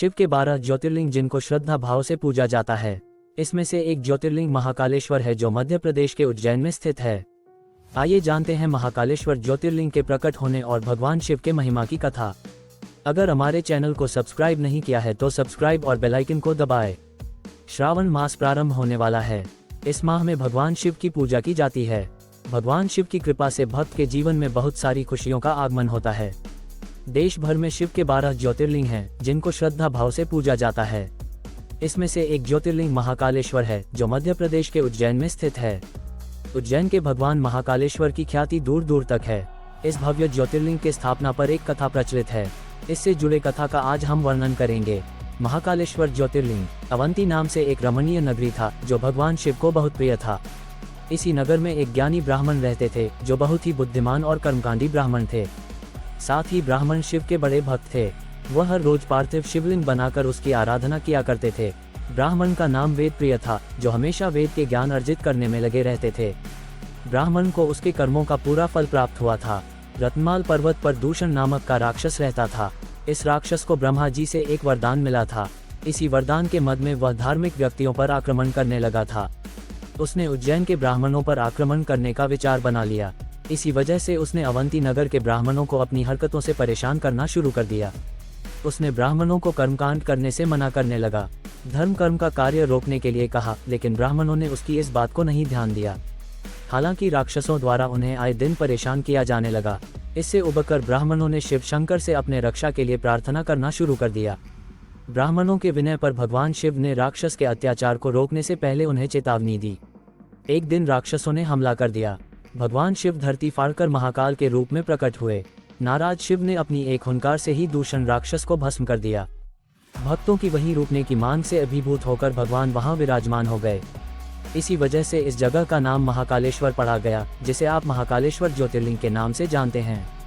शिव के 12 ज्योतिर्लिंग जिनको श्रद्धा भाव से पूजा जाता है। इसमें से एक ज्योतिर्लिंग महाकालेश्वर है जो मध्य प्रदेश के उज्जैन में स्थित है। आइए जानते हैं महाकालेश्वर ज्योतिर्लिंग के प्रकट होने और भगवान शिव के महिमा की कथा। अगर हमारे चैनल को सब्सक्राइब नहीं किया है तो सब्सक्राइब और बेल आइकन को दबाएं। श्रावण मास प्रारंभ होने वाला है। इस माह में भगवान शिव की पूजा की जाती है। भगवान शिव की कृपा से भक्त के जीवन में बहुत सारी खुशियों का आगमन होता है। देश भर में शिव के 12 ज्योतिर्लिंग हैं जिनको श्रद्धा भाव से पूजा जाता है। इसमें से एक ज्योतिर्लिंग महाकालेश्वर है जो मध्य प्रदेश के उज्जैन में स्थित है। उज्जैन के भगवान महाकालेश्वर की ख्याति दूर दूर तक है। इस भव्य ज्योतिर्लिंग के स्थापना पर एक कथा प्रचलित है। इससे जुड़े कथा का आज हम वर्णन करेंगे। महाकालेश्वर ज्योतिर्लिंग अवंती नाम से एक रमणीय नगरी था जो भगवान शिव को बहुत प्रिय था। इसी नगर में एक ज्ञानी ब्राह्मण रहते थे जो बहुत ही बुद्धिमान और कर्मकांडी ब्राह्मण थे। साथ ही ब्राह्मण शिव के बड़े भक्त थे। वह हर रोज पार्थिव शिवलिंग बनाकर उसकी आराधना किया करते थे। ब्राह्मण का नाम वेद प्रिय था जो हमेशा वेद के ज्ञान अर्जित करने में लगे रहते थे। ब्राह्मण को उसके कर्मों का पूरा फल प्राप्त हुआ था। रत्नमाल पर्वत पर दूषण नामक का राक्षस रहता था। इस राक्षस को ब्रह्मा जी से एक वरदान मिला था। इसी वरदान के मद में वह धार्मिक व्यक्तियों पर आक्रमण करने लगा था। उसने उज्जैन के ब्राह्मणों पर आक्रमण करने का विचार बना लिया। इसी वजह से उसने अवंती नगर के ब्राह्मणों को अपनी हरकतों से परेशान करना शुरू कर दिया। उसने ब्राह्मणों को कर्मकांड करने से मना करने लगा। धर्म कर्म का कार्य रोकने के लिए कहा, लेकिन ब्राह्मणों ने उसकी इस बात को नहीं ध्यान दिया। हालांकि राक्षसों द्वारा उन्हें आए दिन परेशान किया जाने लगा। इससे उबकर ब्राह्मणों ने शिव शंकर से अपने रक्षा के लिए प्रार्थना करना शुरू कर दिया। ब्राह्मणों के विनय पर भगवान शिव ने राक्षस के अत्याचार को रोकने से पहले उन्हें चेतावनी दी। एक दिन राक्षसों ने हमला कर दिया। भगवान शिव धरती फाड़कर महाकाल के रूप में प्रकट हुए। नाराज शिव ने अपनी एक हुंकार से ही दूषण राक्षस को भस्म कर दिया। भक्तों की वहीं रुकने की मांग से अभिभूत होकर भगवान वहां विराजमान हो गए। इसी वजह से इस जगह का नाम महाकालेश्वर पड़ा गया, जिसे आप महाकालेश्वर ज्योतिर्लिंग के नाम से जानते हैं।